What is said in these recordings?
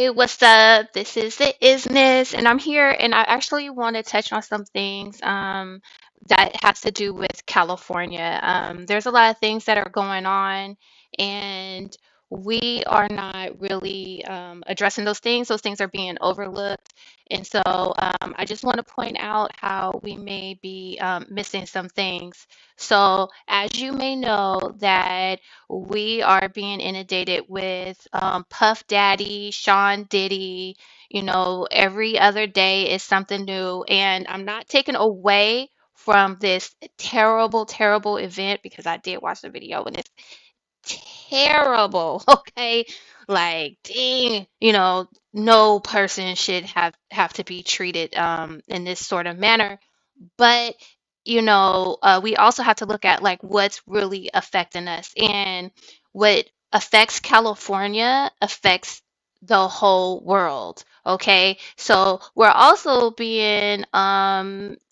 Hey, what's up? This is the Isness, and I'm here, and I actually want to touch on some things that has to do with California. There's a lot of things that are going on, and we are not really addressing those things. Those things are being overlooked, and so I just want to point out how we may be missing some things. So, as you may know, that we are being inundated with Puff Daddy, Sean Diddy. Every other day is something new. And I'm not taking away from this terrible, terrible event because I did watch the video and it's terrible. Okay. Like, dang, no person should have to be treated in this sort of manner. But we also have to look at like what's really affecting us, and what affects California affects the whole world. Okay, so we're also being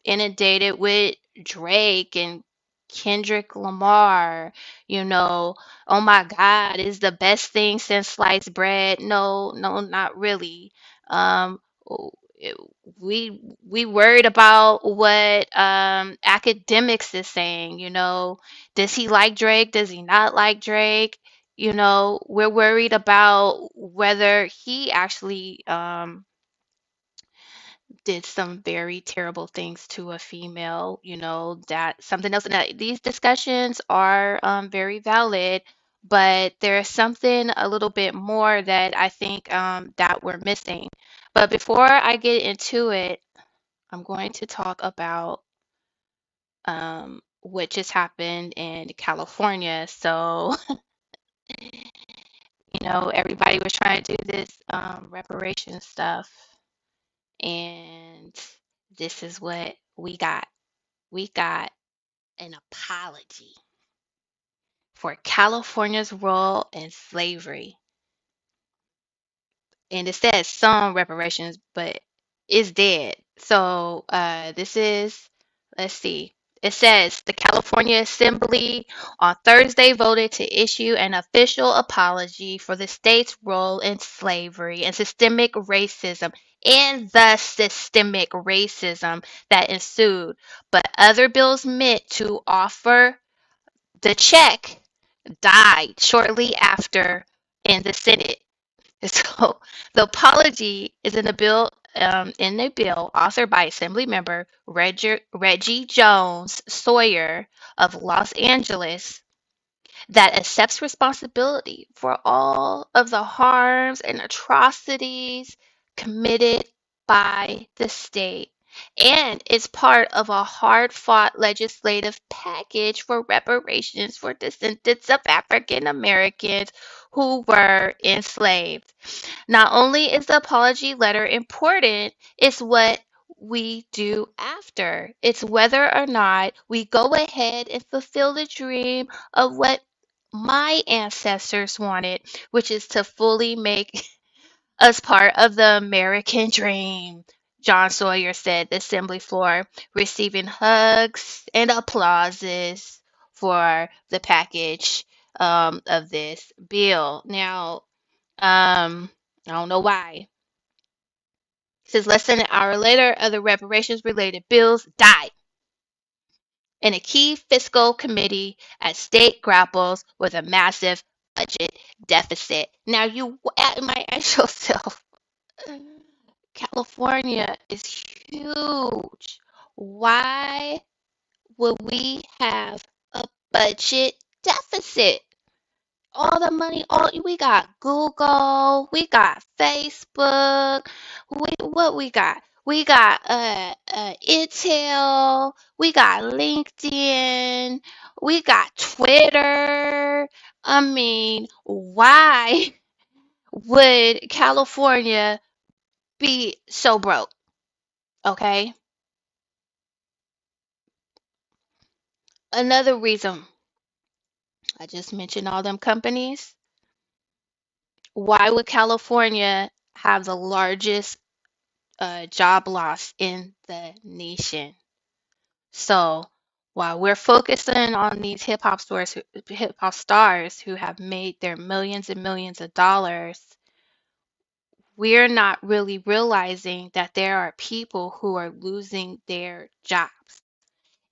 inundated with Drake and Kendrick Lamar. Oh my God, is the best thing since sliced bread? No, no, not really. Um, it- we worried about what academics is saying. Does he like Drake? Does he not like Drake? We're worried about whether he actually did some very terrible things to a female. That something else. Now, these discussions are very valid, but there's something a little bit more that I think that we're missing. But before I get into it, I'm going to talk about what just happened in California. So, everybody was trying to do this reparation stuff, and this is what we got. We got an apology for California's role in slavery. And it says some reparations, but it's dead. So this is, let's see. It says the California Assembly on Thursday voted to issue an official apology for the state's role in slavery and systemic racism that ensued. But other bills meant to offer the check died shortly after in the Senate. So the apology is in a bill authored by Assemblymember Reggie Jones Sawyer of Los Angeles that accepts responsibility for all of the harms and atrocities committed by the state. And it's part of a hard fought legislative package for reparations for descendants of African Americans who were enslaved. Not only is the apology letter important, it's what we do after. It's whether or not we go ahead and fulfill the dream of what my ancestors wanted, which is to fully make us part of the American dream. John Sawyer said the assembly floor, receiving hugs and applauses for the package of this bill. Now, I don't know why. It says less than an hour later, other reparations related bills died and a key fiscal committee at state grapples with a massive budget deficit. Now, you might ask yourself, California is huge. Why would we have a budget deficit? All the money, all we got Google, we got Facebook, what we got? We got Intel, we got LinkedIn, we got Twitter. I mean, why would California be so broke? Okay. Another reason I just mentioned all them companies. Why would California have the largest job loss in the nation? So while we're focusing on these hip hop stars who have made their millions and millions of dollars, we're not really realizing that there are people who are losing their jobs.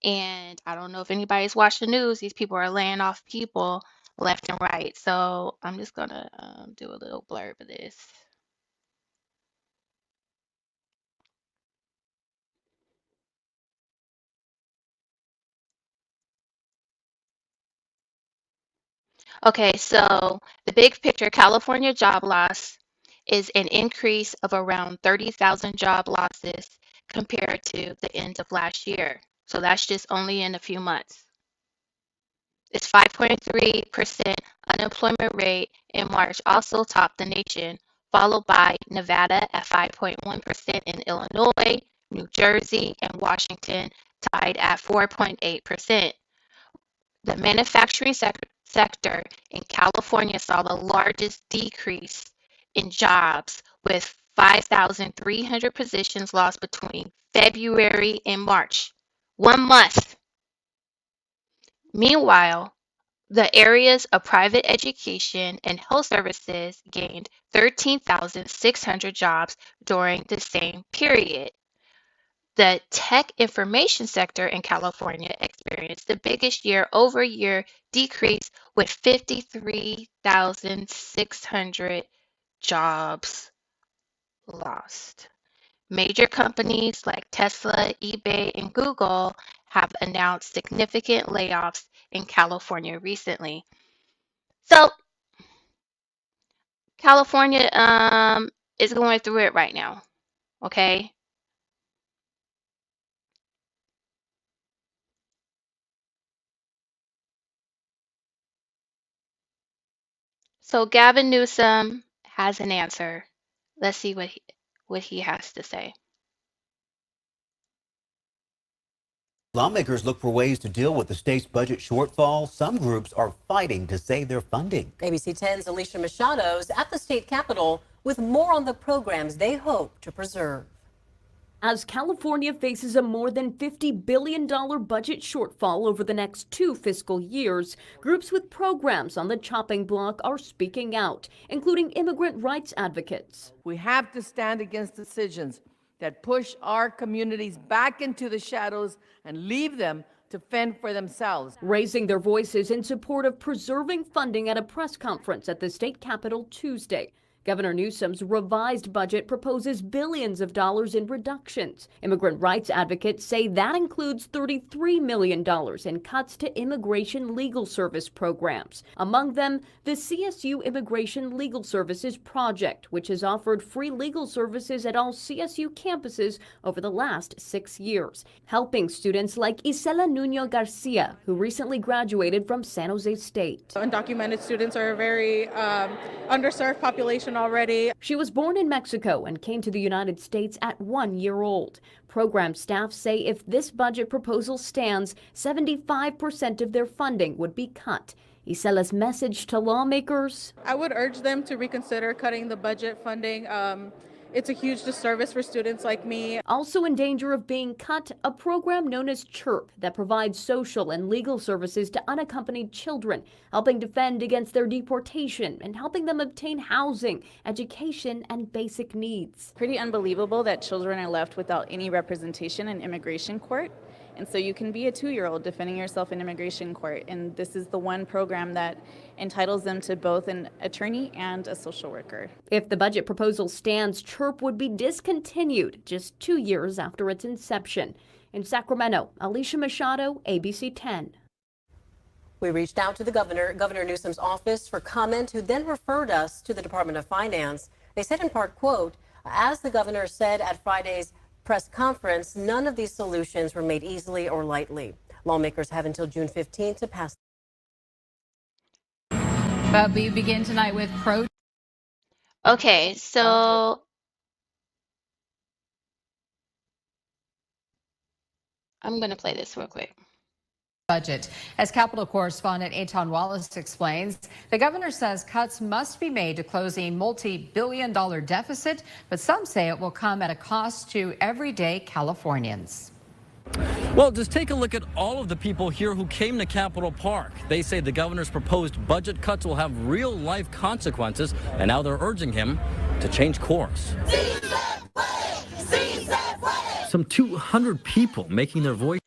And I don't know if anybody's watched the news. These people are laying off people left and right. So I'm just gonna do a little blurb of this. Okay, so the big picture California job loss is an increase of around 30,000 job losses compared to the end of last year. So that's just only in a few months. Its 5.3% unemployment rate in March also topped the nation, followed by Nevada at 5.1% and Illinois, New Jersey, and Washington tied at 4.8%. The manufacturing sector in California saw the largest decrease in jobs, with 5,300 positions lost between February and March. 1 month. Meanwhile, the areas of private education and health services gained 13,600 jobs during the same period. The tech information sector in California experienced the biggest year-over-year decrease with 53,600 jobs lost. Major companies like Tesla, eBay, and Google have announced significant layoffs in California recently. So California is going through it right now, okay? So Gavin Newsom has an answer. Let's see what he has to say. Lawmakers look for ways to deal with the state's budget shortfall. Some groups are fighting to save their funding. ABC 10's Alicia Machado's at the state capitol with more on the programs they hope to preserve. As California faces a more than $50 billion budget shortfall over the next 2 fiscal years, groups with programs on the chopping block are speaking out, including immigrant rights advocates. We have to stand against decisions that push our communities back into the shadows and leave them to fend for themselves. Raising their voices in support of preserving funding at a press conference at the state capitol Tuesday. Governor Newsom's revised budget proposes billions of dollars in reductions. Immigrant rights advocates say that includes $33 million in cuts to immigration legal service programs. Among them, the CSU Immigration Legal Services Project, which has offered free legal services at all CSU campuses over the last 6 years, helping students like Isela Nuno Garcia, who recently graduated from San Jose State. Undocumented students are a very underserved population already. She was born in Mexico and came to the United States at 1 year old. Program staff say if this budget proposal stands, 75% of their funding would be cut. Isela's message to lawmakers: I would urge them to reconsider cutting the budget funding. It's a huge disservice for students like me. Also in danger of being cut, a program known as CHIRP that provides social and legal services to unaccompanied children, helping defend against their deportation and helping them obtain housing, education, and basic needs. Pretty unbelievable that children are left without any representation in immigration court. And so you can be a 2-year-old defending yourself in immigration court. And this is the one program that entitles them to both an attorney and a social worker. If the budget proposal stands, CHIRP would be discontinued just 2 years after its inception. In Sacramento, Alicia Machado, ABC 10. We reached out to the Governor Newsom's office for comment, who then referred us to the Department of Finance. They said in part, quote, as the governor said at Friday's press conference, none of these solutions were made easily or lightly. Lawmakers have until June 15th to pass. But we begin tonight with Okay, so I'm going to play this real quick. Budget. As Capitol correspondent Eitan Wallace explains, the governor says cuts must be made to close a multi-billion-dollar deficit, but some say it will come at a cost to everyday Californians. Well, just take a look at all of the people here who came to Capitol Park. They say the governor's proposed budget cuts will have real-life consequences, and now they're urging him to change course. Some 200 people making their voice.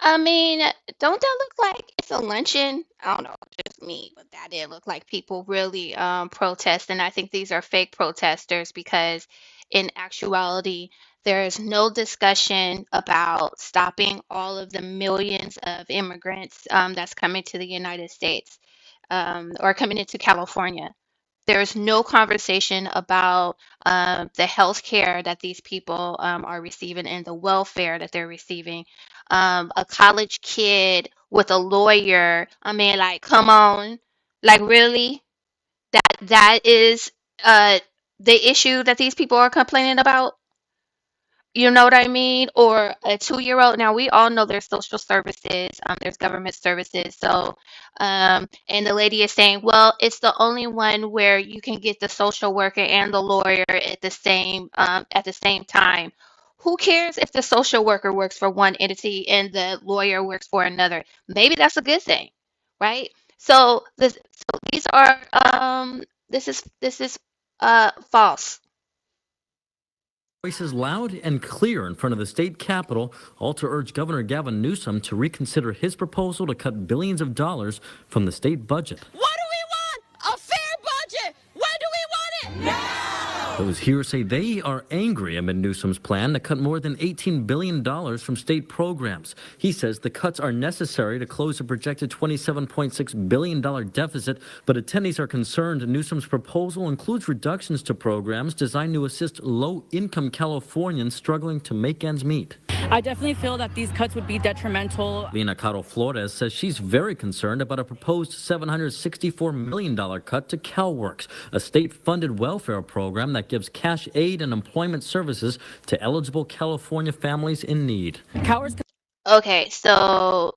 I mean, don't that look like it's a luncheon? I don't know, just me, but that did look like people really protesting. I think these are fake protesters because in actuality, there is no discussion about stopping all of the millions of immigrants that's coming to the United States or coming into California. There's no conversation about the health care that these people are receiving and the welfare that they're receiving. A college kid with a lawyer. I mean, like, come on, like, really? That is uh, the issue that these people are complaining about. You know what I mean? Or a 2-year old. Now we all know there's social services, there's government services. So, and the lady is saying, well, it's the only one where you can get the social worker and the lawyer at the same time. Who cares if the social worker works for one entity and the lawyer works for another? Maybe that's a good thing, right? So these are this is false. Voices loud and clear in front of the state capitol, all to urge Governor Gavin Newsom to reconsider his proposal to cut billions of dollars from the state budget. What do we want? A fair budget. When do we want it? Now! Those here say they are angry amid Newsom's plan to cut more than $18 billion from state programs. He says the cuts are necessary to close a projected $27.6 billion deficit, but attendees are concerned Newsom's proposal includes reductions to programs designed to assist low-income Californians struggling to make ends meet. I definitely feel that these cuts would be detrimental. Lina Caro Flores says she's very concerned about a proposed $764 million cut to CalWorks, a state-funded welfare program that gives cash aid and employment services to eligible California families in need. Okay, so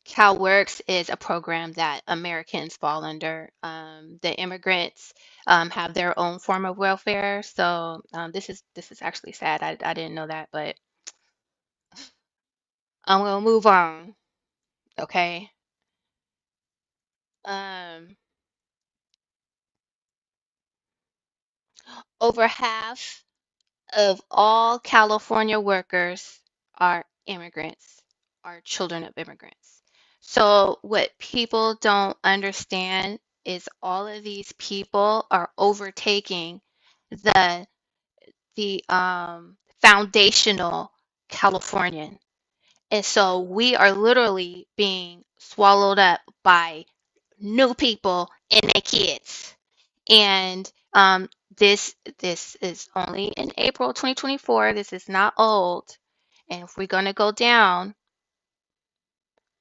CalWorks is a program that Americans fall under. The immigrants have their own form of welfare. So this is actually sad. I didn't know that, but I'm gonna move on. Okay. Um, Over half of all California workers are immigrants, are children of immigrants. So what people don't understand is all of these people are overtaking the foundational Californian. And so we are literally being swallowed up by new people and their kids. And this is only in April 2024. This is not old. And if we're going to go down,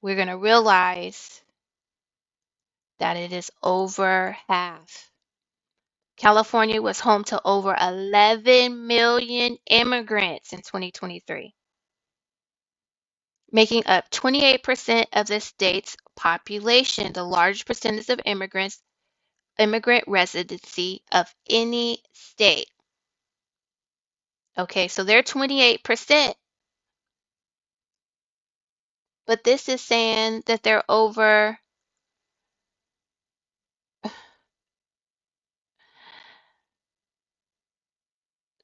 we're going to realize that it is over half. California was home to over 11 million immigrants in 2023, making up 28% of the state's population, the largest percentage of immigrant residency of any state. Okay, so they're 28%, but this is saying that they're over.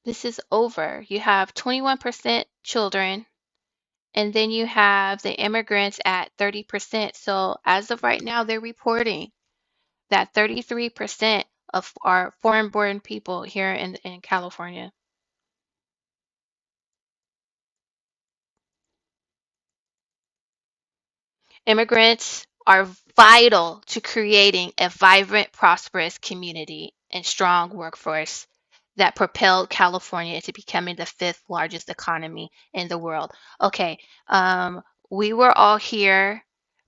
This is over. You have 21% children, and then you have the immigrants at 30%. So as of right now, they're reporting that 33% of our foreign-born people here in California. Immigrants are vital to creating a vibrant, prosperous community and strong workforce that propelled California into becoming the fifth largest economy in the world. Okay, we were all here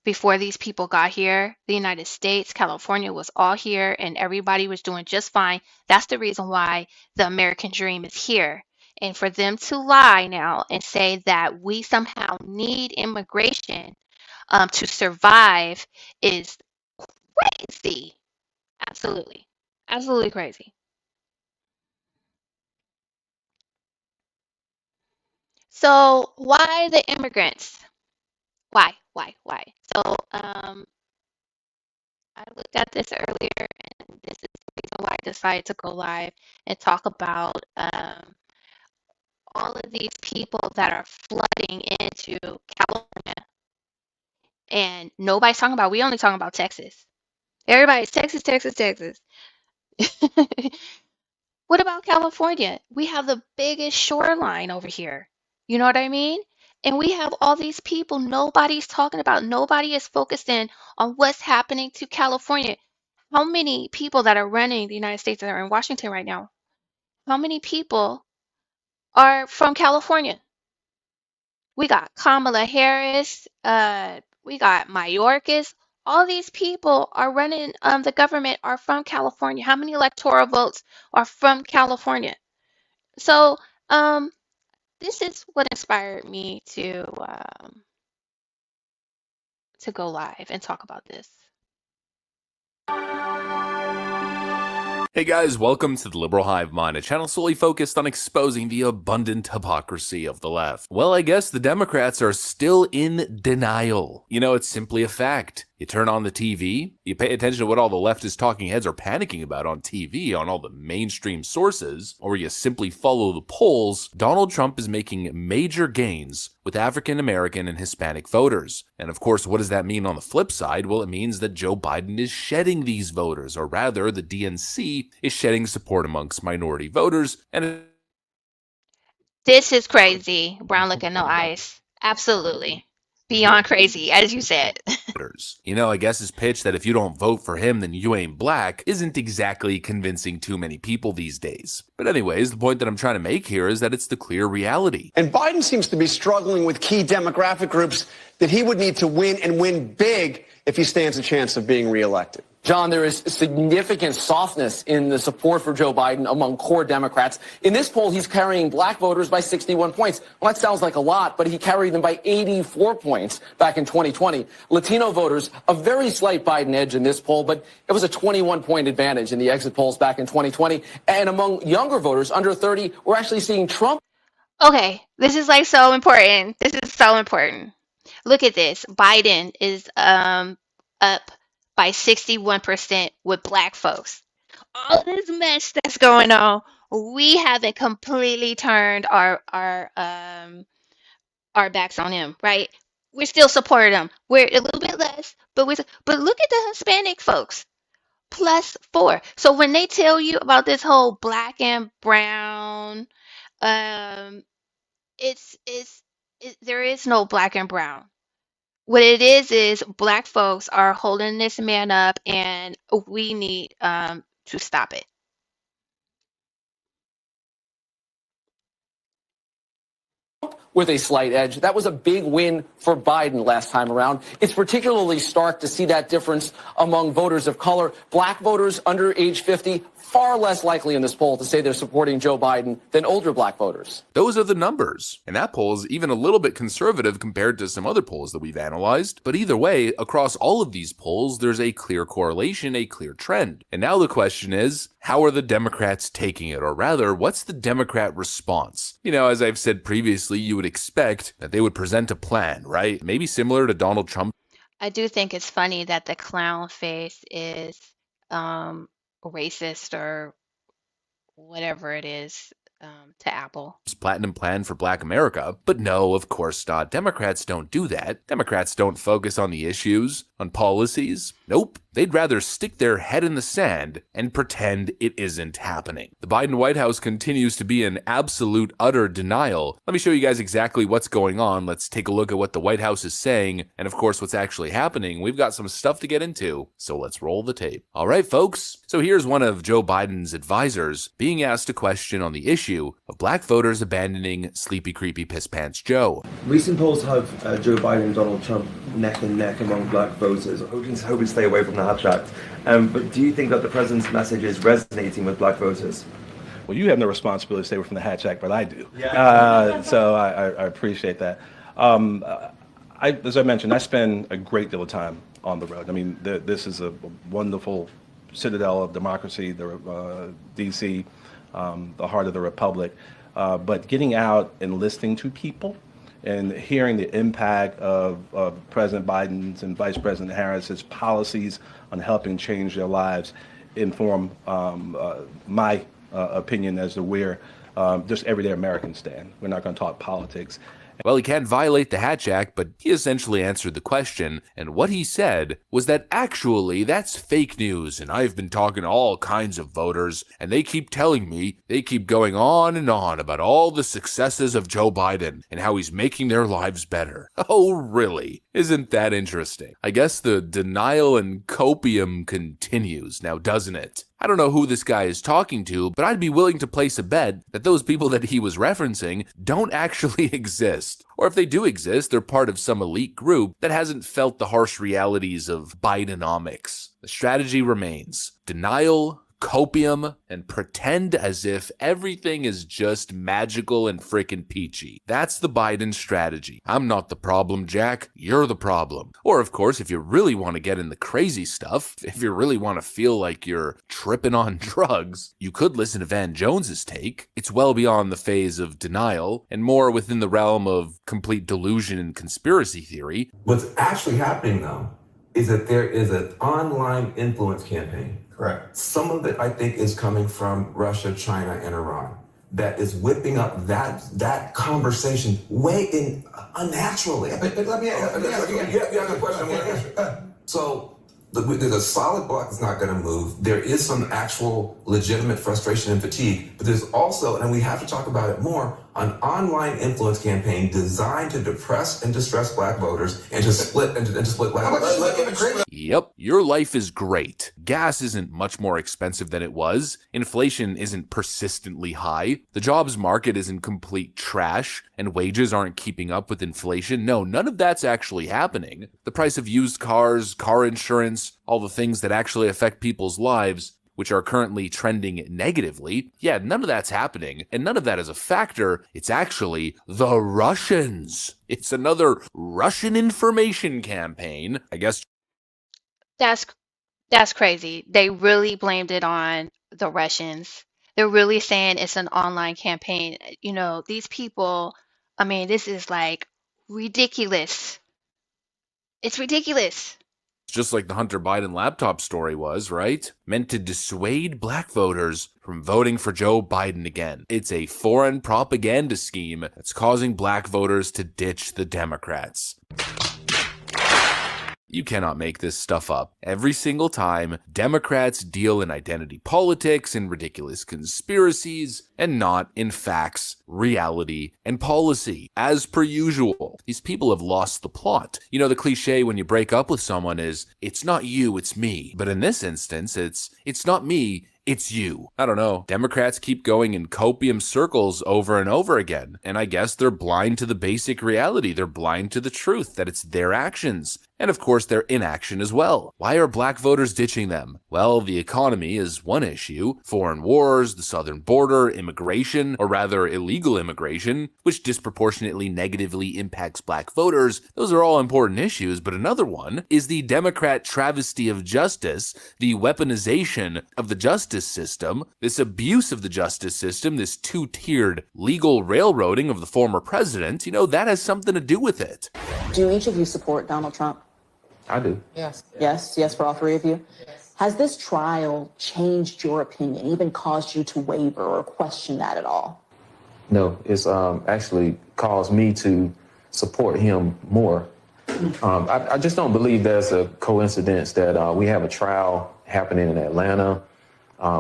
before these people got here. The United States, California was all here, and everybody was doing just fine. That's the reason why the American dream is here. And for them to lie now and say that we somehow need immigration to survive is crazy. Absolutely. Absolutely crazy. So why the immigrants? Why? Why? So I looked at this earlier, and this is the reason why I decided to go live and talk about all of these people that are flooding into California. And nobody's talking about, we only talking about Texas. Everybody's Texas, Texas, Texas. What about California? We have the biggest shoreline over here. You know what I mean? And we have all these people nobody's talking about. Nobody is focused in on what's happening to California. How many people that are running the United States that are in Washington right now? How many people are from California? We got Kamala Harris, we got Mayorkas. All these people are running the government are from California. How many electoral votes are from California? So this is what inspired me to go live and talk about this. Hey guys, welcome to the Liberal Hive Mind, a channel solely focused on exposing the abundant hypocrisy of the left. Well, I guess the Democrats are still in denial. You know, it's simply a fact. You turn on the TV, you pay attention to what all the leftist talking heads are panicking about on TV, on all the mainstream sources, or you simply follow the polls, Donald Trump is making major gains with African American and Hispanic voters. And of course, what does that mean on the flip side? Well, it means that Joe Biden is shedding these voters, or rather, the DNC is shedding support amongst minority voters. And This is crazy. Brown liquor, no ice. Absolutely. Beyond crazy, as you said. you know, I guess his pitch that if you don't vote for him, then you ain't black isn't exactly convincing too many people these days. But anyways, the point that I'm trying to make here is that it's the clear reality. And Biden seems to be struggling with key demographic groups that he would need to win and win big if he stands a chance of being reelected. John, there is significant softness in the support for Joe Biden among core Democrats. In this poll, he's carrying black voters by 61 points. Well, that sounds like a lot, but he carried them by 84 points back in 2020. Latino voters, a very slight Biden edge in this poll, but it was a 21-point advantage in the exit polls back in 2020. And among younger voters under 30, we're actually seeing Trump. Okay, this is like so important. This is so important. Look at this. Biden is up by 61% with black folks. All this mess that's going on, we haven't completely turned our backs on him, right? We're still supporting him. We're a little bit less, but look at the Hispanic folks. +4. So when they tell you about this whole black and brown, there is no black and brown. What it is black folks are holding this man up, and we need to stop it. With a slight edge. That was a big win for Biden last time around. It's particularly stark to see that difference among voters of color. Black voters under age 50, far less likely in this poll to say they're supporting Joe Biden than older black voters. Those are the numbers. And that poll is even a little bit conservative compared to some other polls that we've analyzed. But either way, across all of these polls, there's a clear correlation, a clear trend. And now the question is, how are the Democrats taking it? Or rather, what's the Democrat response? You know, as I've said previously, you would expect that they would present a plan, right? Maybe similar to Donald Trump. I do think it's funny that the clown face is racist or whatever it is to Apple. Platinum plan for Black America. But no, of course not. Democrats don't do that. Democrats don't focus on the issues, on policies. Nope. They'd rather stick their head in the sand and pretend it isn't happening. The Biden White House continues to be in absolute, utter denial. Let me show you guys exactly what's going on. Let's take a look at what the White House is saying and, of course, what's actually happening. We've got some stuff to get into, so let's roll the tape. All right, folks. So here's one of Joe Biden's advisors being asked a question on the issue of black voters abandoning Sleepy Creepy Piss Pants Joe. Recent polls have Joe Biden and Donald Trump neck and neck among black voters. Hoping to stay away from the Hatch Act. But do you think that the president's message is resonating with black voters? Well, you have no responsibility to stay away from the Hatch Act, but I do. Yeah. So I appreciate that. As I mentioned, I spend a great deal of time on the road. I mean, this is a wonderful citadel of democracy, the D.C., the heart of the republic. But getting out and listening to people and hearing the impact of President Biden's and Vice President Harris's policies on helping change their lives inform my opinion as to where just everyday Americans stand. We're not going to talk politics. Well, he can't violate the Hatch Act, but he essentially answered the question, and what he said was that actually that's fake news, and I've been talking to all kinds of voters, and they keep telling me, they keep going on and on about all the successes of Joe Biden and how he's making their lives better. Oh, really? Isn't that interesting? I guess the denial and copium continues now, doesn't it? I don't know who this guy is talking to, but I'd be willing to place a bet that those people that he was referencing don't actually exist. Or if they do exist, they're part of some elite group that hasn't felt the harsh realities of Bidenomics. The strategy remains denial, copium, and pretend as if everything is just magical and frickin' peachy. That's the Biden strategy. I'm not the problem, Jack. You're the problem. Or, of course, if you really want to get in the crazy stuff, if you really want to feel like you're tripping on drugs, you could listen to Van Jones's take. It's well beyond the phase of denial and more within the realm of complete delusion and conspiracy theory. What's actually happening, though, is that there is an online influence campaign. Correct. Some of it, I think, is coming from Russia, China, and Iran. That is whipping up that conversation way unnaturally. But let me ask you have a question I want to answer. So there's a solid block that's not going to move. There is some actual legitimate frustration and fatigue, but there's also, and we have to talk about it more, an online influence campaign designed to depress and distress black voters and to split black voters. Yep, your life is great. Gas isn't much more expensive than it was. Inflation isn't persistently high. The jobs market isn't complete trash, and wages aren't keeping up with inflation. No, none of that's actually happening. The price of used cars, car insurance, all the things that actually affect people's lives, which are currently trending negatively, yeah, none of that's happening, and none of that is a factor. It's actually the Russians. It's another Russian information campaign, I guess. That's crazy. They really blamed it on the Russians. They're really saying it's an online campaign. You know, these people, I mean, this is like ridiculous. It's ridiculous. Just like the Hunter Biden laptop story was, right? Meant to dissuade black voters from voting for Joe Biden again. It's a foreign propaganda scheme that's causing black voters to ditch the Democrats. You cannot make this stuff up. Every single time, Democrats deal in identity politics and ridiculous conspiracies, and not in facts, reality, and policy. As per usual, these people have lost the plot. You know, the cliche when you break up with someone is, it's not you, it's me. But in this instance, it's not me, it's you. I don't know. Democrats keep going in copium circles over and over again. And I guess they're blind to the basic reality. They're blind to the truth that it's their actions. And of course, their inaction as well. Why are black voters ditching them? Well, the economy is one issue. Foreign wars, the southern border, immigration, or rather illegal immigration, which disproportionately negatively impacts black voters. Those are all important issues, but another one is the Democrat travesty of justice, the weaponization of the justice system, this abuse of the justice system, this two-tiered legal railroading of the former president. You know, that has something to do with it. Do each of you support Donald Trump? I do. Yes. Yes for all three of you? Yes. Has this trial changed your opinion, even caused you to waver or question that at all? No, it's actually caused me to support him more. I just don't believe there's a coincidence that we have a trial happening in Atlanta.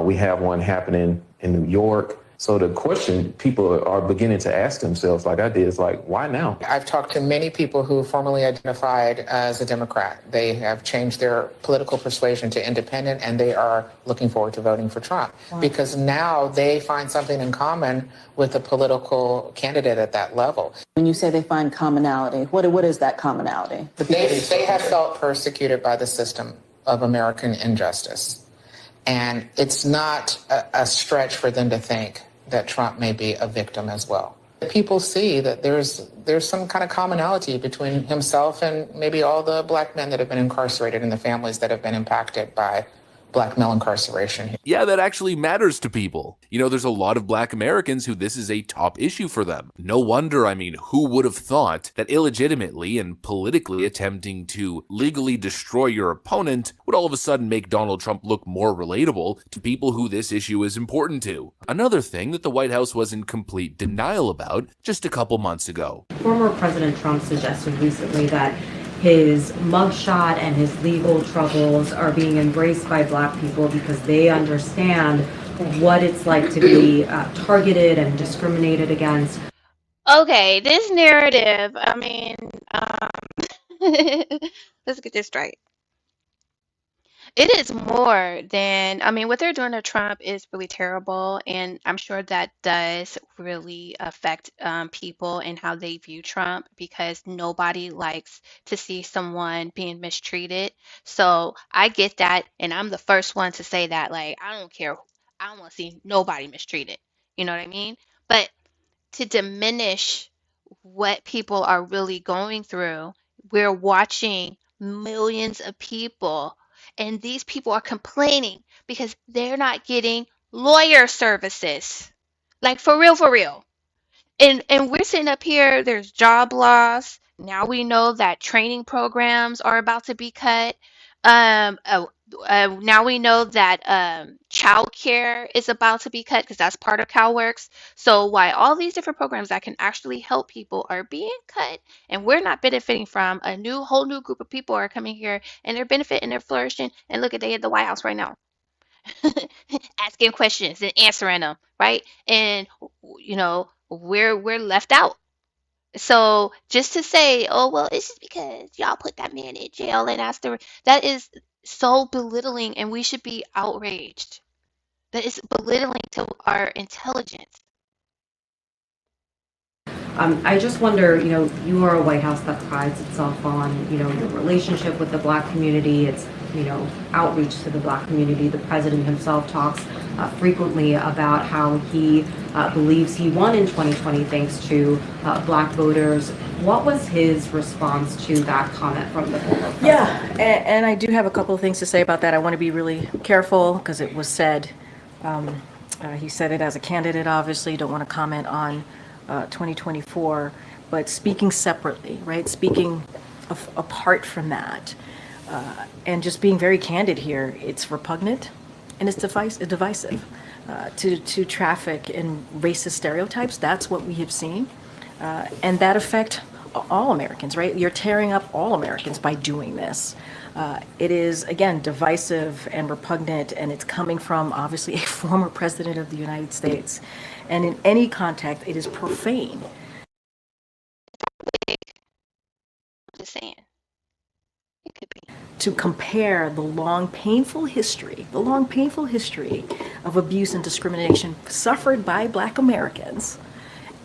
We have one happening in New York. So the question people are beginning to ask themselves, like I did, is like, why now? I've talked to many people who formerly identified as a Democrat. They have changed their political persuasion to independent, and they are looking forward to voting for Trump. Wow. Because now they find something in common with a political candidate at that level. When you say they find commonality, what is that commonality? They have felt persecuted by the system of American injustice. And it's not a stretch for them to think that Trump may be a victim as well. People see that there's some kind of commonality between himself and maybe all the black men that have been incarcerated and the families that have been impacted by black male incarceration. Yeah, that actually matters to people. You know, there's a lot of black Americans who this is a top issue for them. No wonder, I mean, who would have thought that illegitimately and politically attempting to legally destroy your opponent would all of a sudden make Donald Trump look more relatable to people who this issue is important to. Another thing that the White House was in complete denial about just a couple months ago. Former President Trump suggested recently that his mugshot and his legal troubles are being embraced by black people because they understand what it's like to be targeted and discriminated against. Okay, this narrative, I mean, let's get this straight. It is more than, I mean, what they're doing to Trump is really terrible, and I'm sure that does really affect people and how they view Trump because nobody likes to see someone being mistreated. So I get that, and I'm the first one to say that. Like, I don't care. I don't want to see nobody mistreated. You know what I mean? But to diminish what people are really going through, we're watching millions of people, and these people are complaining because they're not getting lawyer services. Like for real, for real. And we're sitting up here, there's job loss. Now we know that training programs are about to be cut. Um, uh, now we know that child care is about to be cut because that's part of CalWorks. So why all these different programs that can actually help people are being cut and we're not benefiting from, a whole new group of people are coming here and they're benefiting, they're flourishing, and look at they at the White House right now. Asking questions and answering them, right? And you know, we're left out. So just to say, oh well, it's just because y'all put that man in jail and that is so belittling, and we should be outraged. That is belittling to our intelligence. I just wonder, you are a White House that prides itself on, your relationship with the black community. It's, outreach to the black community. The president himself talks frequently about how he believes he won in 2020 thanks to black voters. What was his response to that comment from the former president? Yeah, and I do have a couple of things to say about that. I want to be really careful because it was said, he said it as a candidate, obviously, don't want to comment on 2024, but speaking separately, right? Speaking apart from that, and just being very candid here, it's repugnant and it's divisive to traffic in racist stereotypes. That's what we have seen, and that affect all Americans, right? You're tearing up all Americans by doing this. It is, again, divisive and repugnant, and it's coming from, obviously, a former president of the United States. And in any context, it is profane. I'm just saying. It could be. To compare the long, painful history of abuse and discrimination suffered by Black Americans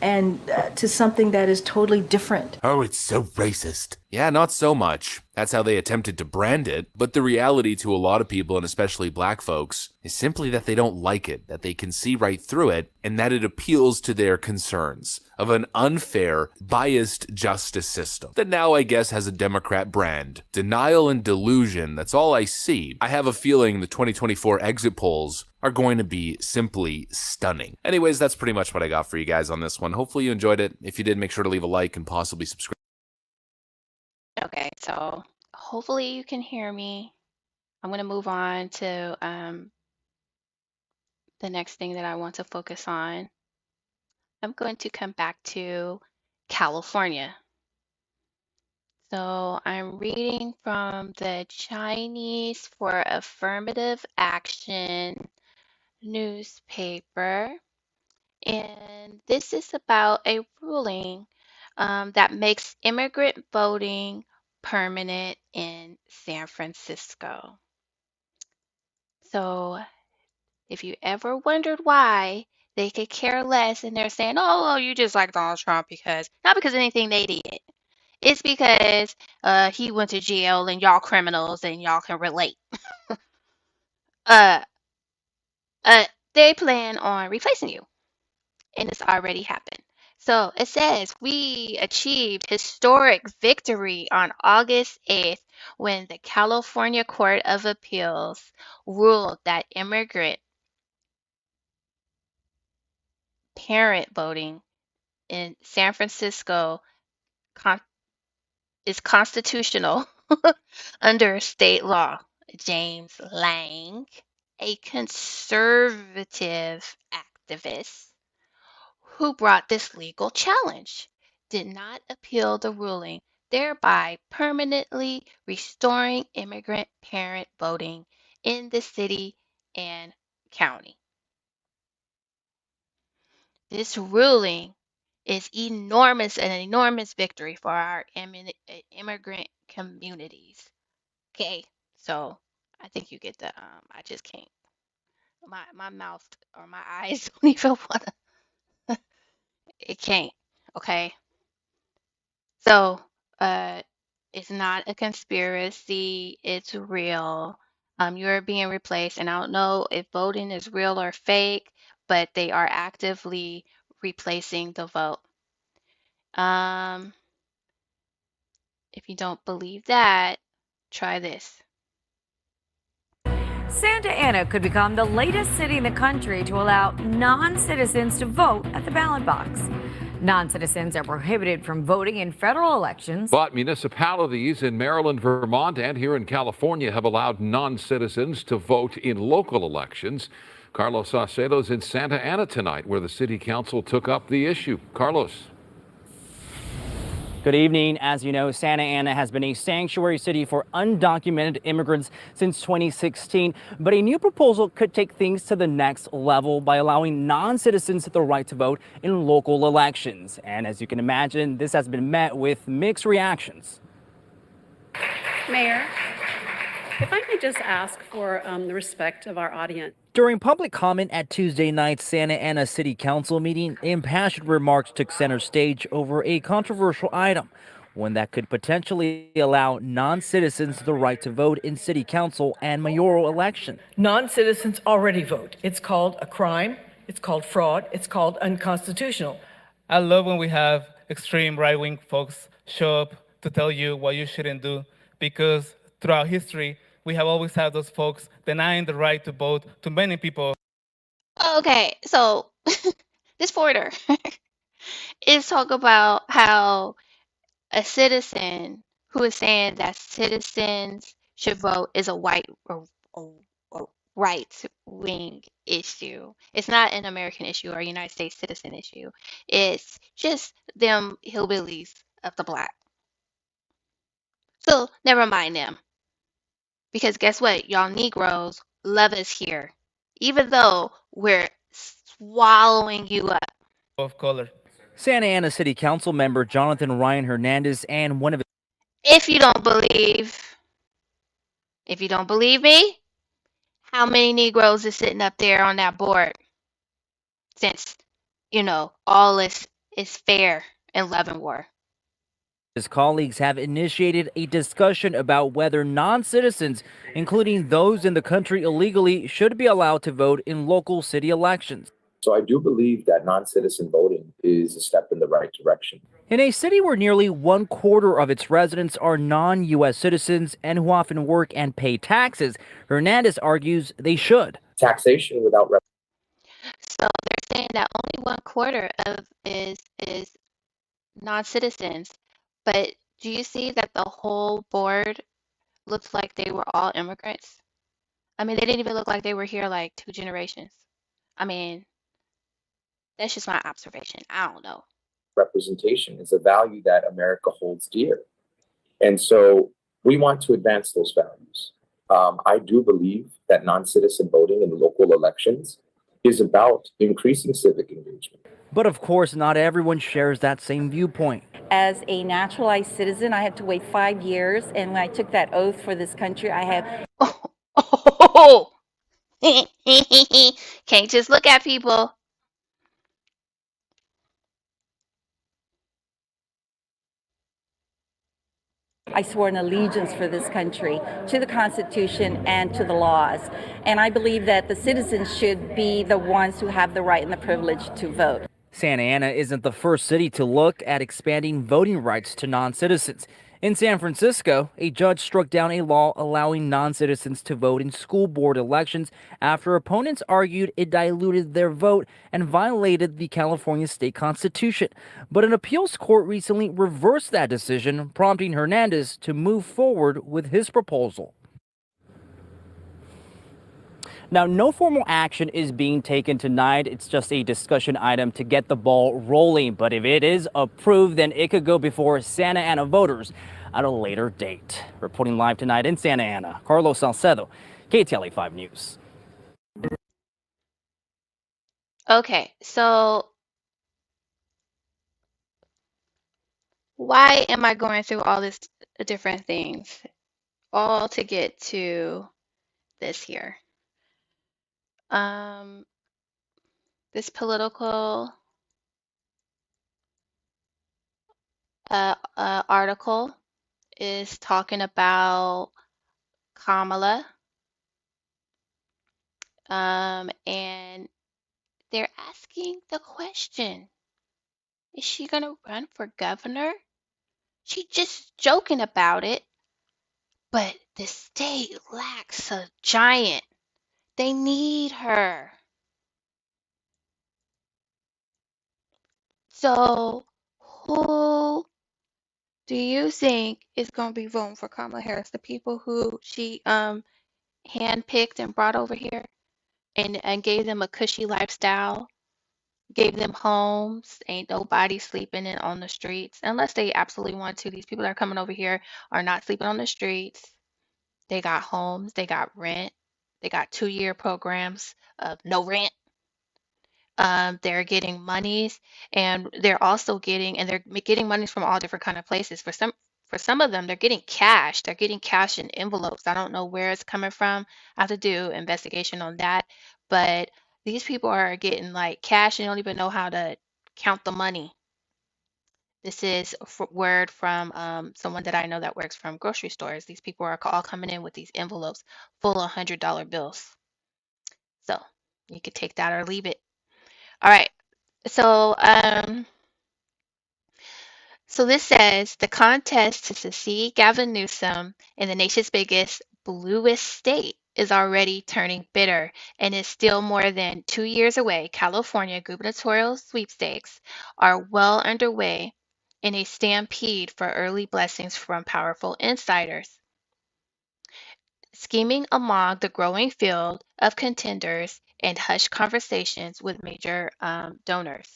and to something that is totally different. Oh, it's so racist. Yeah, not so much. That's how they attempted to brand it. But the reality to a lot of people, and especially black folks, is simply that they don't like it, that they can see right through it, and that it appeals to their concerns of an unfair, biased justice system that now I guess has a Democrat brand. Denial and delusion, that's all I see. I have a feeling the 2024 exit polls are going to be simply stunning. Anyways, that's pretty much what I got for you guys on this one. Hopefully you enjoyed it. If you did, make sure to leave a like and possibly subscribe. Okay, so hopefully you can hear me. I'm going to move on to the next thing that I want to focus on. I'm going to come back to California. So I'm reading from the Chinese for Affirmative Action newspaper, and this is about a ruling that makes immigrant voting permanent in San Francisco. So if you ever wondered why they could care less and they're saying, oh, well, you just like Donald Trump not because of anything they did. It's because he went to jail and y'all criminals and y'all can relate. uh, they plan on replacing you. And it's already happened. So it says, we achieved historic victory on August 8th when the California Court of Appeals ruled that immigrant parent voting in San Francisco con- is constitutional under state law. James Lang, a conservative activist who brought this legal challenge, did not appeal the ruling, thereby permanently restoring immigrant parent voting in the city and county. This ruling is an enormous victory for our immigrant communities. Okay, so I think you get the I just can't. My mouth or my eyes don't even wanna. It can't. Okay, so it's not a conspiracy. It's real. You're being replaced, and I don't know if voting is real or fake, but they are actively replacing the vote. Um, if you don't believe that, try this. Santa Ana could become the latest city in the country to allow non-citizens to vote at the ballot box. Non-citizens are prohibited from voting in federal elections. But municipalities in Maryland, Vermont, and here in California have allowed non-citizens to vote in local elections. Carlos Saucedo's in Santa Ana tonight, where the city council took up the issue. Carlos. Good evening. As you know, Santa Ana has been a sanctuary city for undocumented immigrants since 2016. But a new proposal could take things to the next level by allowing non-citizens the right to vote in local elections. And as you can imagine, this has been met with mixed reactions. Mayor, if I may just ask for the respect of our audience. During public comment at Tuesday night's Santa Ana City Council meeting, impassioned remarks took center stage over a controversial item, one that could potentially allow non-citizens the right to vote in city council and mayoral election. Non-citizens already vote. It's called a crime, it's called fraud, it's called unconstitutional. I love when we have extreme right-wing folks show up to tell you what you shouldn't do, because throughout history, we have always had those folks denying the right to vote to many people. Okay, so this border is talk about how a citizen who is saying that citizens should vote is a right-wing issue. It's not an American issue or a United States citizen issue. It's just them hillbillies of the block. So never mind them. Because guess what? Y'all Negroes love us here, even though we're swallowing you up. Of color. Santa Ana City Council member Jonathan Ryan Hernandez and one of his... If you don't believe me, how many Negroes is sitting up there on that board? Since, all is fair in love and war. His colleagues have initiated a discussion about whether non-citizens, including those in the country illegally, should be allowed to vote in local city elections. So I do believe that non-citizen voting is a step in the right direction. In a city where nearly 1/4 of its residents are non-U.S. citizens and who often work and pay taxes, Hernandez argues they should. Taxation without So they're saying that only 1/4 of is non-citizens. But do you see that the whole board looked like they were all immigrants? I mean, they didn't even look like they were here like 2 generations. I mean, that's just my observation. I don't know. Representation is a value that America holds dear. And so we want to advance those values. I do believe that non-citizen voting in local elections is about increasing civic engagement. But of course, not everyone shares that same viewpoint. As a naturalized citizen, I had to wait 5 years, and when I took that oath for this country, I have... Oh! Can't just look at people. I swore an allegiance for this country, to the Constitution and to the laws. And I believe that the citizens should be the ones who have the right and the privilege to vote. Santa Ana isn't the first city to look at expanding voting rights to non-citizens. In San Francisco, a judge struck down a law allowing non-citizens to vote in school board elections after opponents argued it diluted their vote and violated the California state constitution. But an appeals court recently reversed that decision, prompting Hernandez to move forward with his proposal. Now, no formal action is being taken tonight. It's just a discussion item to get the ball rolling. But if it is approved, then it could go before Santa Ana voters at a later date. Reporting live tonight in Santa Ana, Carlos Salcedo, KTLA 5 News. Okay, so why am I going through all this different things, all to get to this here? This political article is talking about Kamala, and they're asking the question, is she gonna run for governor? She just joking about it, but the state lacks a giant. They need her. So who do you think is gonna be voting for Kamala Harris? The people who she handpicked and brought over here and gave them a cushy lifestyle, gave them homes. Ain't nobody sleeping in on the streets unless they absolutely want to. These people that are coming over here are not sleeping on the streets. They got homes, they got rent, they got 2-year programs of no rent. They're getting monies, and they're getting monies from all different kind of places. For some of them, they're getting cash. They're getting cash in envelopes. I don't know where it's coming from. I have to do investigation on that. But these people are getting like cash and don't even know how to count the money. This is word from someone that I know that works from grocery stores. These people are all coming in with these envelopes full of $100 bills. So you could take that or leave it. All right. So, so this says the contest to succeed Gavin Newsom in the nation's biggest, bluest state is already turning bitter and is still more than 2 years away. California gubernatorial sweepstakes are well underway in a stampede for early blessings from powerful insiders. Scheming among the growing field of contenders and hushed conversations with major donors.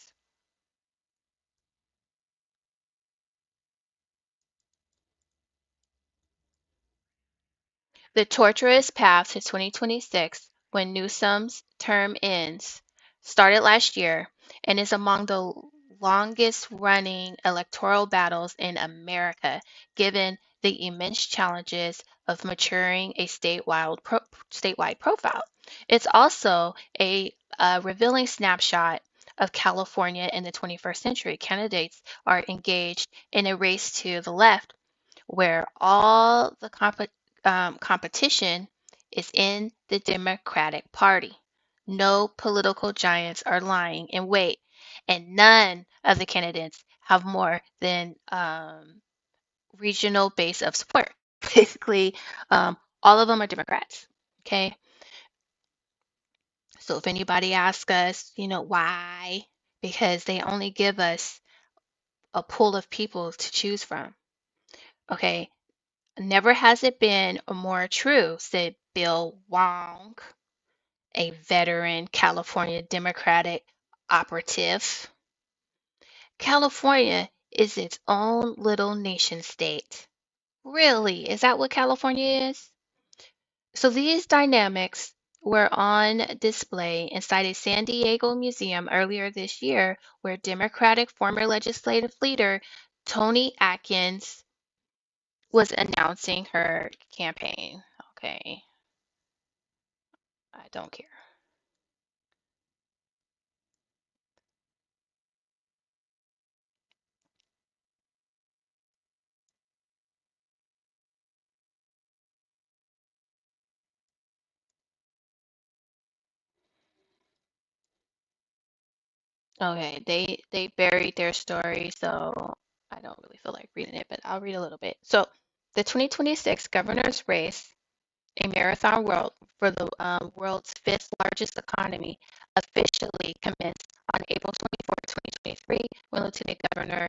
The tortuous path to 2026, when Newsom's term ends, started last year and is among the longest-running electoral battles in America, given the immense challenges of maturing a statewide profile. It's also a revealing snapshot of California in the 21st century. Candidates are engaged in a race to the left, where all the competition is in the Democratic Party. No political giants are lying in wait, and none of the candidates have more than regional base of support. Basically, all of them are Democrats. Okay, so if anybody asks us, why? Because they only give us a pool of people to choose from. Okay, never has it been more true, said Bill Wong, a veteran California Democratic operative. California is its own little nation state. Really? Is that what California is? So these dynamics were on display inside a San Diego museum earlier this year, where Democratic former legislative leader Toni Atkins was announcing her campaign. Okay, I don't care. Okay, they buried their story, so I don't really feel like reading it, but I'll read a little bit. So, the 2026 governor's race, a marathon world for the world's fifth largest economy, officially commenced on April 24, 2023, when Lieutenant Governor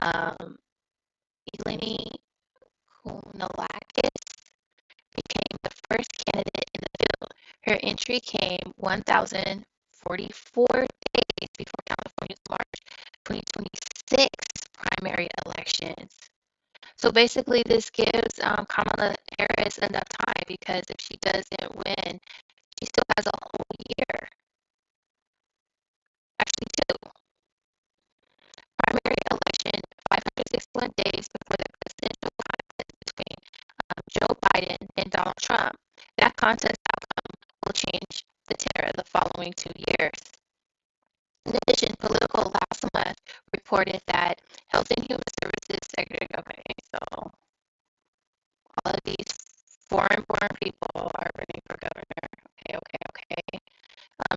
um, Eleni Kounalakis became the first candidate in the field. Her entry came 1,044 days before California's March 2026 primary elections. So basically, this gives Kamala Harris enough time because if she doesn't win, she still has a whole year, actually two. Primary election 561 days before the presidential contest between Joe Biden and Donald Trump. That contest outcome will change the tenor of the following 2 years. In addition, Politico last month reported that Health and Human Services Secretary, okay, so all of these foreign-born people are running for governor. Okay.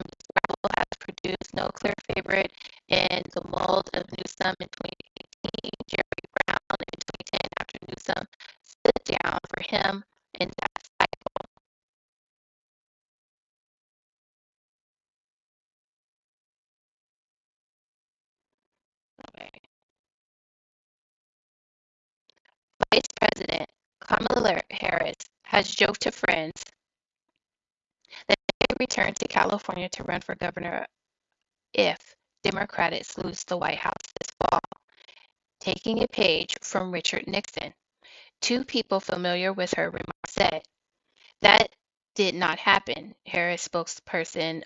This article has produced no clear favorite in the mold of Newsom in 2018, Jerry Brown in 2010 after Newsom stood down for him in that cycle. Okay. Vice President Kamala Harris has joked to friends that they may return to California to run for governor if Democrats lose the White House this fall, taking a page from Richard Nixon. Two people familiar with her remarks said that did not happen, Harris spokesperson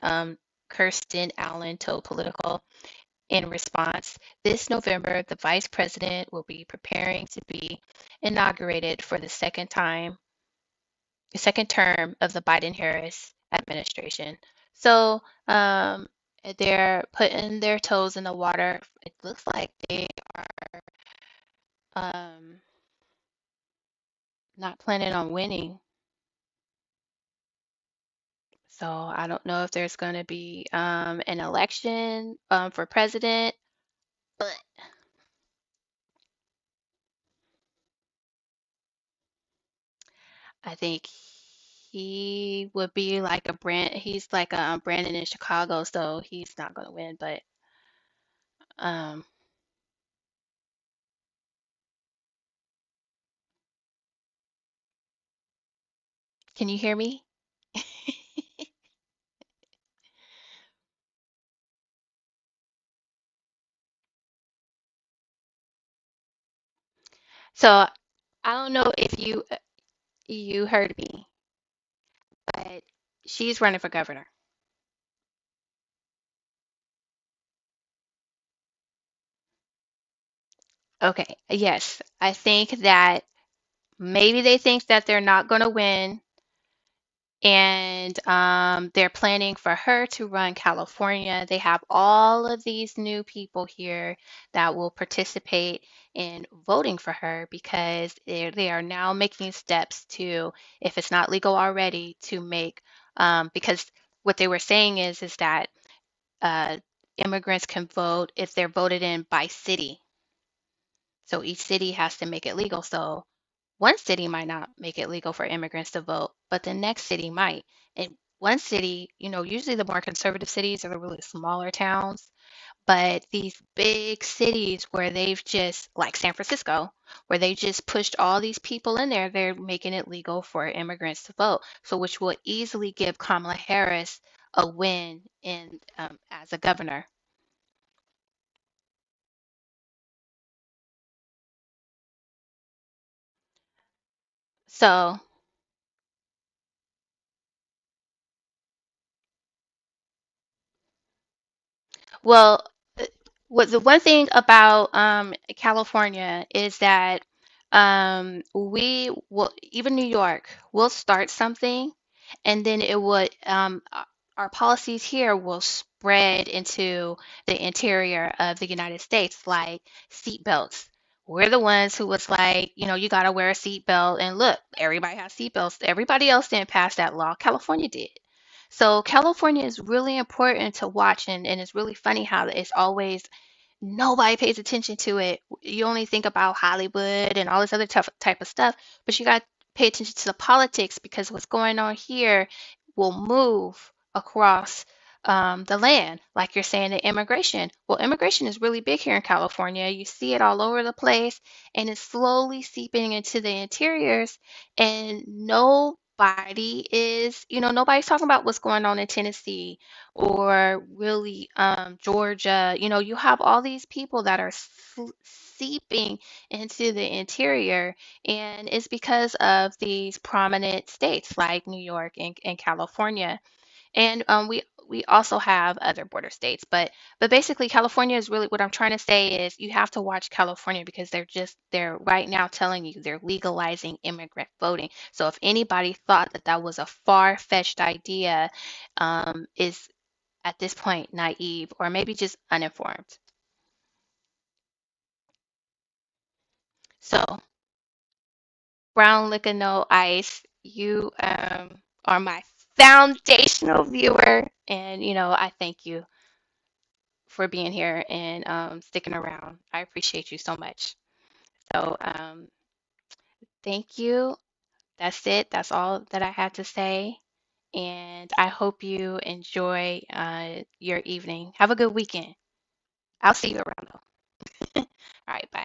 Kirsten Allen told Politico in response. This November, the vice president will be preparing to be inaugurated for the second term of the Biden-Harris administration. So they're putting their toes in the water. It looks like they are not planning on winning. So I don't know if there's going to be an election for president, but I think he would be like a brand. He's like a Brandon in Chicago, so he's not going to win. But um, can you hear me? So I don't know if you heard me, but she's running for governor. Okay, yes, I think that maybe they think that they're not going to win, and they're planning for her to run California. They have all of these new people here that will participate in voting for her because they are now making steps to, if it's not legal already, to make because what they were saying is that uh, immigrants can vote if they're voted in by city. So each city has to make it legal. So one city might not make it legal for immigrants to vote, but the next city might. And one city, usually the more conservative cities are the really smaller towns, but these big cities where they've just, like San Francisco, where they just pushed all these people in there, they're making it legal for immigrants to vote. So, which will easily give Kamala Harris a win in as a governor. So, well, what the one thing about California is that we will, even New York, will start something, and then it would our policies here will spread into the interior of the United States, like seat belts. We're the ones who was like, you got to wear a seat belt, and look, everybody has seat belts. Everybody else didn't pass that law. California did. So California is really important to watch, and it's really funny how it's always nobody pays attention to it. You only think about Hollywood and all this other tough type of stuff, but you got to pay attention to the politics because what's going on here will move across the land. Like you're saying, the immigration. Well, immigration is really big here in California. You see it all over the place, and it's slowly seeping into the interiors, and nobody is, nobody's talking about what's going on in Tennessee or really Georgia. You have all these people that are seeping into the interior, and it's because of these prominent states like New York and California. And we also have other border states, but basically California is really what I'm trying to say is you have to watch California because they're right now telling you they're legalizing immigrant voting. So if anybody thought that that was a far-fetched idea, is at this point naive or maybe just uninformed. So, brown liquor, no ice, you are my foundational viewer, and I thank you for being here and sticking around. I appreciate you so much. So, thank you. That's it. That's all that I had to say. And I hope you enjoy your evening. Have a good weekend. I'll see you around though. All right, bye.